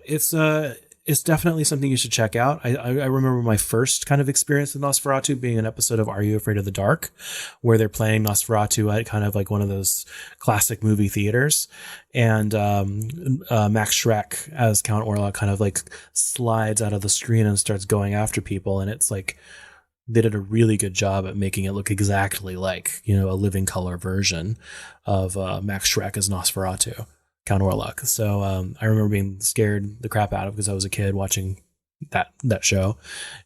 It's definitely something you should check out. I remember my first kind of experience with Nosferatu being an episode of Are You Afraid of the Dark, where they're playing Nosferatu at kind of like one of those classic movie theaters. And Max Schreck as Count Orlok kind of like slides out of the screen and starts going after people. And it's like they did a really good job at making it look exactly like, a living color version of Max Schreck as Nosferatu. Count Orlok. So I remember being scared the crap out of because I was a kid watching that show.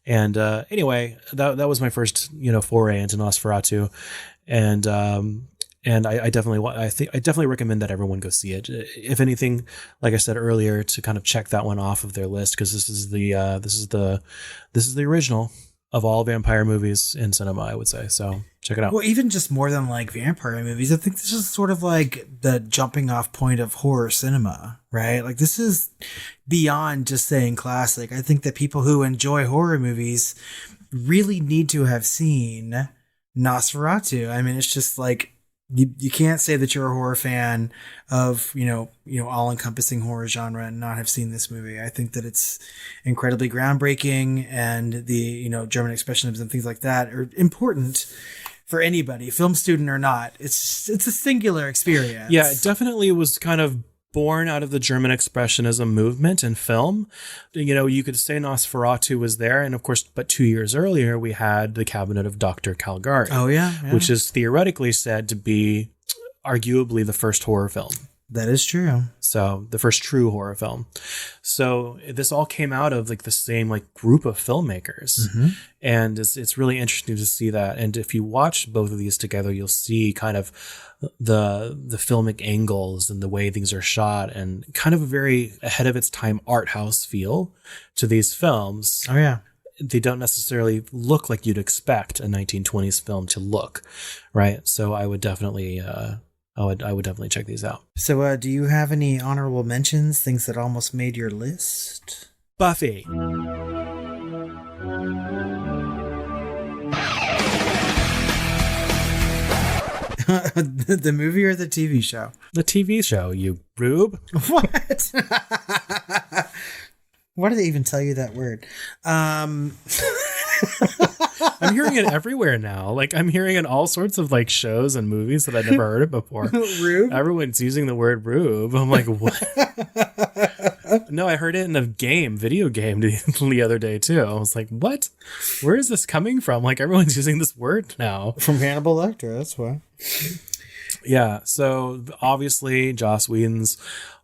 And anyway, that was my first foray into Nosferatu, and I definitely recommend that everyone go see it. If anything, like I said earlier, to kind of check that one off of their list, because this is the original of all vampire movies in cinema, I would say. So check it out. Well, even just more than like vampire movies, I think this is sort of like the jumping off point of horror cinema, right? Like this is beyond just saying classic. I think that people who enjoy horror movies really need to have seen Nosferatu. I mean, it's just like, you can't say that you're a horror fan of, all-encompassing horror genre and not have seen this movie. I think that it's incredibly groundbreaking, and the, German expressionism and things like that are important for anybody, film student or not. It's a singular experience. Yeah, it definitely was kind of born out of the German expressionism movement in film. You could say Nosferatu was there, and of course, but 2 years earlier, we had The Cabinet of Dr. Caligari. Oh, yeah. Which is theoretically said to be arguably the first horror film. That is true. So the first true horror film. So this all came out of like the same like group of filmmakers. Mm-hmm. And it's really interesting to see that. And if you watch both of these together, you'll see kind of the filmic angles and the way things are shot, and kind of a very ahead of its time art house feel to these films. Oh, yeah. They don't necessarily look like you'd expect a 1920s film to look, right? So I would definitely I would definitely check these out. So do you have any honorable mentions, things that almost made your list? Buffy. The movie or the TV show? The TV show, you rube. What? Why do they even tell you that word? I'm hearing it everywhere now. Like I'm hearing it in all sorts of like shows and movies that I've never heard it before. Rube? Everyone's using the word rube. I'm like, what? No, I heard it in a video game the other day too. I was like, what? Where is this coming from? Like everyone's using this word now. From Hannibal Lecter, that's why. Yeah, so obviously Joss Whedon's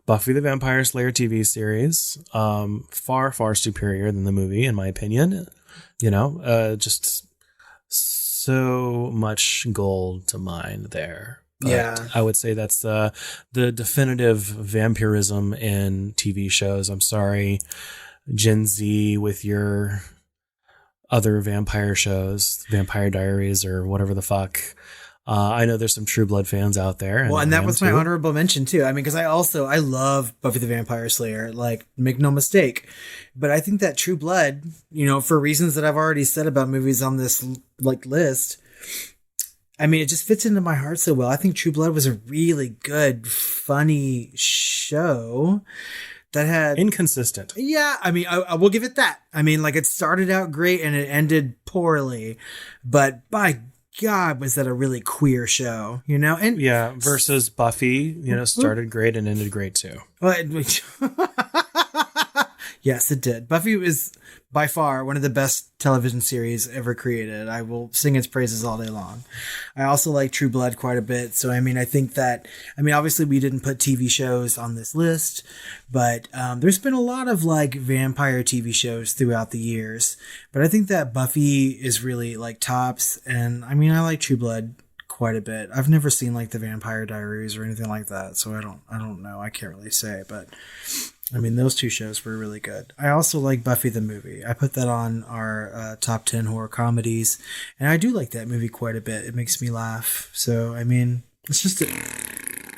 Buffy the Vampire Slayer TV series, far, far superior than the movie, in my opinion. Just so much gold to mine there. But yeah. I would say that's the definitive vampirism in TV shows. I'm sorry, Gen Z, with your other vampire shows, Vampire Diaries or whatever the fuck. I know there's some True Blood fans out there. Well, and that was my honorable mention too. I mean, because I love Buffy the Vampire Slayer, like, make no mistake. But I think that True Blood, for reasons that I've already said about movies on this like list, I mean, it just fits into my heart so well. I think True Blood was a really good, funny show that had... inconsistent. Yeah, I mean, I will give it that. I mean, like, it started out great and it ended poorly. But by God, was that a really queer show, And yeah, versus Buffy, started great and ended great too. Yes, it did. Buffy was by far one of the best television series ever created. I will sing its praises all day long. I also like True Blood quite a bit. So, I mean, I think that, obviously we didn't put TV shows on this list, but there's been a lot of like vampire TV shows throughout the years. But I think that Buffy is really like tops. And I like True Blood quite a bit. I've never seen like the Vampire Diaries or anything like that. So I don't know. I can't really say, but those two shows were really good. I also like Buffy the movie. I put that on our top 10 horror comedies, and I do like that movie quite a bit. It makes me laugh. So, it's just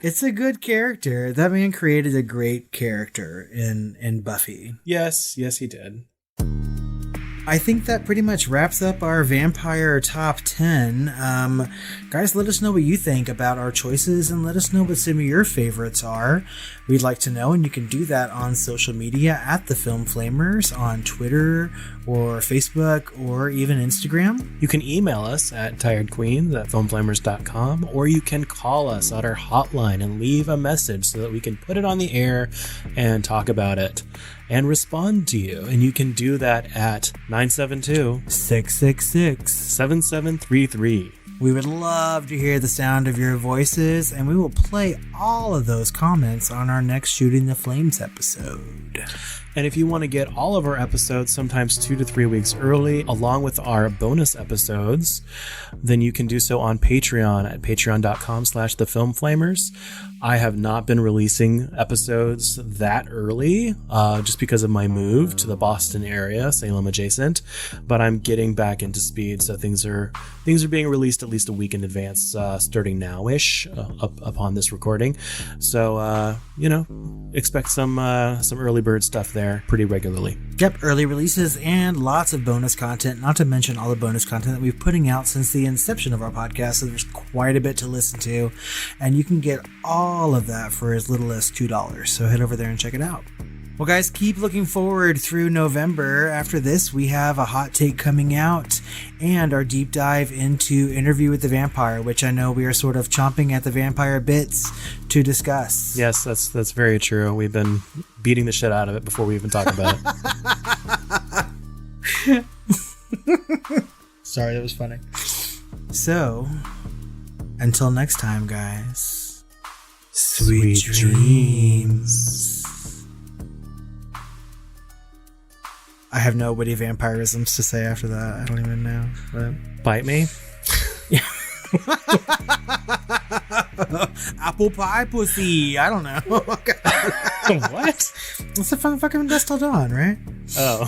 it's a good character. That man created a great character in Buffy. Yes, he did. I think that pretty much wraps up our vampire top 10. Guys, let us know what you think about our choices and let us know what some of your favorites are. We'd like to know, and you can do that on social media at The Film Flamers on Twitter or Facebook or even Instagram. You can email us at tiredqueens@filmflamers.com, or you can call us at our hotline and leave a message so that we can put it on the air and talk about it and respond to you. And you can do that at 972-666-7733. We would love to hear the sound of your voices, and we will play all of those comments on our next Shooting the Flames episode. And if you want to get all of our episodes, sometimes 2 to 3 weeks early, along with our bonus episodes, then you can do so on Patreon at patreon.com/thefilmflamers. I have not been releasing episodes that early, just because of my move to the Boston area, Salem adjacent, but I'm getting back into speed. So things are being released at least a week in advance, starting now-ish, upon this recording. So, expect some early bird stuff there pretty regularly. Yep, early releases and lots of bonus content, not to mention all the bonus content that we've putting out since the inception of our podcast. So there's quite a bit to listen to, and you can get all of that for as little as $2. So head over there and check it out. Well, guys, keep looking forward through November. After this, we have a hot take coming out and our deep dive into Interview with the Vampire, which I know we are sort of chomping at the vampire bits to discuss. Yes, that's very true. We've been beating the shit out of it before we even talk about it. Sorry, that was funny. So, until next time, guys, sweet dreams. I have no witty vampirisms to say after that. I don't even know. But... Bite me? Apple pie pussy. I don't know. What? It's the fucking Dust Till Dawn, right? Oh.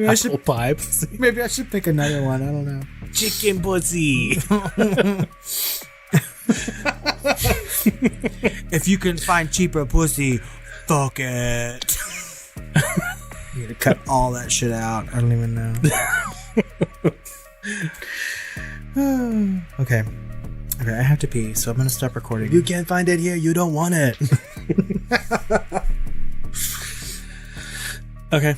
Apple pie pussy. Maybe I should pick another one. I don't know. Chicken pussy. If you can find cheaper pussy, fuck it. You gotta cut all that shit out. I don't even know. Okay, I have to pee, so I'm gonna stop recording. You can't find it here. You don't want it. Okay.